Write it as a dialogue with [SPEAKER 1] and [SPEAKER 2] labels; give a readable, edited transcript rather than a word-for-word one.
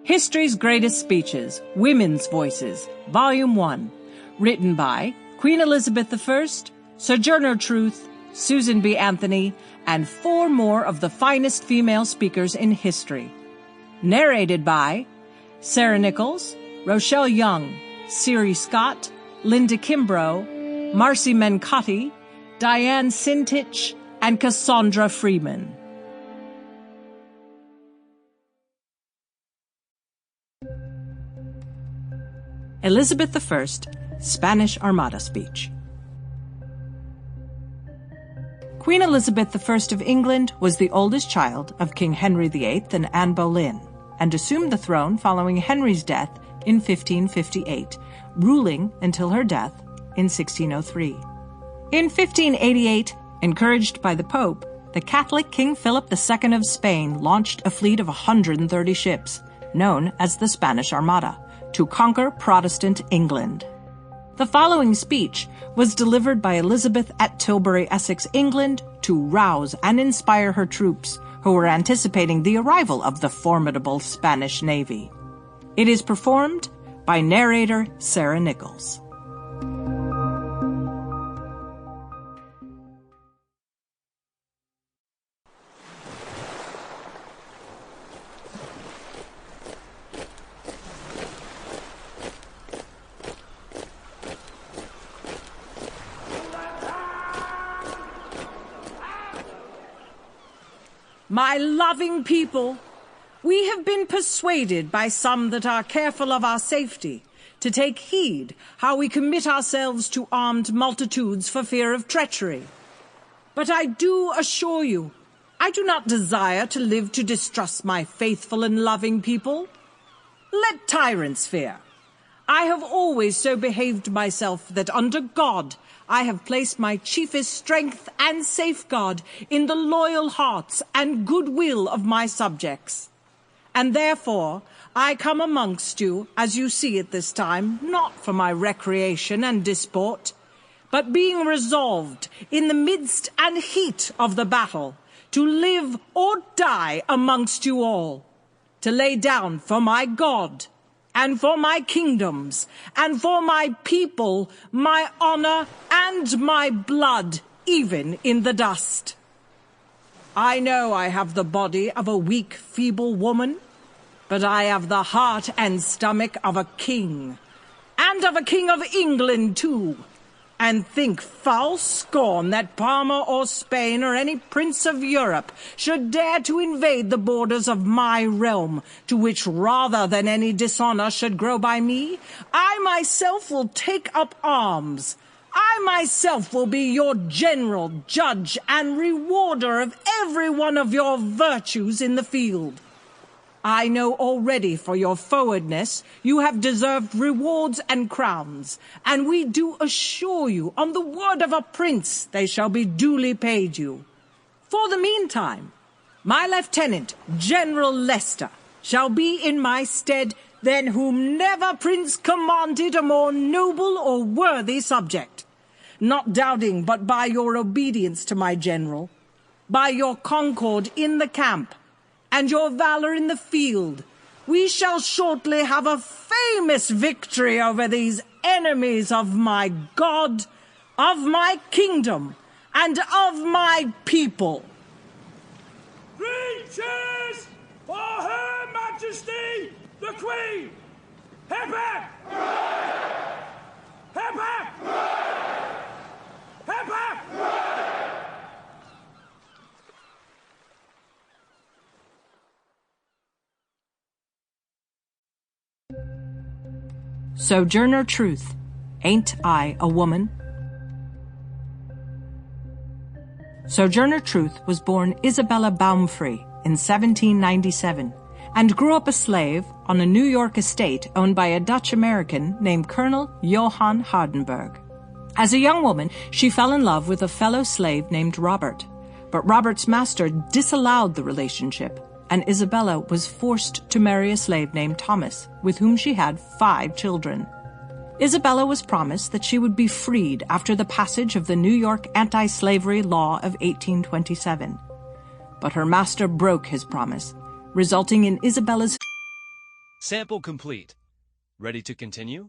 [SPEAKER 1] History's Greatest Speeches, Women's Voices, Volume 1, written by Queen Elizabeth I, Sojourner Truth, Susan B. Anthony, and 4 more of the finest female speakers in history. Narrated by Sara Nichols, Rochelle Young, Siiri Scott, Linda Kimbrough, Marssie Mencotti, Diane Sintich, and Casaundra Freeman. Elizabeth I, Spanish Armada Speech. Queen Elizabeth I of England was the oldest child of King Henry VIII and Anne Boleyn, and assumed the throne following Henry's death in 1558, ruling until her death in 1603. In 1588, encouraged by the Pope, the Catholic King Philip II of Spain launched a fleet of 130 ships, known as the Spanish Armada, to conquer Protestant England. The following speech was delivered by Elizabeth at Tilbury, Essex, England, to rouse and inspire her troops, who were anticipating the arrival of the formidable Spanish Navy. It is performed by narrator Sara Nichols. My loving people, we have been persuaded by some that are careful of our safety to take heed how we commit ourselves to armed multitudes for fear of treachery. But I do assure you, I do not desire to live to distrust my faithful and loving people. Let tyrants fear. I have always so behaved myself that under God I have placed my chiefest strength and safeguard in the loyal hearts and goodwill of my subjects. And therefore I come amongst you, as you see at this time, not for my recreation and disport, but being resolved in the midst and heat of the battle to live or die amongst you all, to lay down for my God and for my kingdoms, and for my people, my honor and my blood, even in the dust. I know I have the body of a weak, feeble woman, but I have the heart and stomach of a king, and of a king of England too, and think foul scorn that Parma or Spain or any prince of Europe should dare to invade the borders of my realm, to which rather than any dishonor should grow by me, I myself will take up arms. I myself will be your general, judge, and rewarder of every one of your virtues in the field. I know already for your forwardness you have deserved rewards and crowns, and we do assure you, on the word of a prince, they shall be duly paid you. For the meantime, my lieutenant, General Leicester, shall be in my stead than whom never prince commanded a more noble or worthy subject, not doubting but by your obedience to my general, by your concord in the camp, and your valor in the field, we shall shortly have a famous victory over these enemies of my God, of my kingdom, and of my people.
[SPEAKER 2] 3 cheers for Her Majesty the Queen! Hip hip! Hooray! Hip hip! Hooray! Hip hip! Hooray!
[SPEAKER 1] Sojourner Truth, Ain't I a Woman? Sojourner Truth was born Isabella Baumfree in 1797 and grew up a slave on a New York estate owned by a Dutch-American named Colonel Johann Hardenberg. As a young woman, she fell in love with a fellow slave named Robert, but Robert's master disallowed the relationship, and Isabella was forced to marry a slave named Thomas, with whom she had 5 children. Isabella was promised that she would be freed after the passage of the New York anti-slavery law of 1827. But her master broke his promise, resulting in Isabella's
[SPEAKER 3] Sample complete. Ready to continue?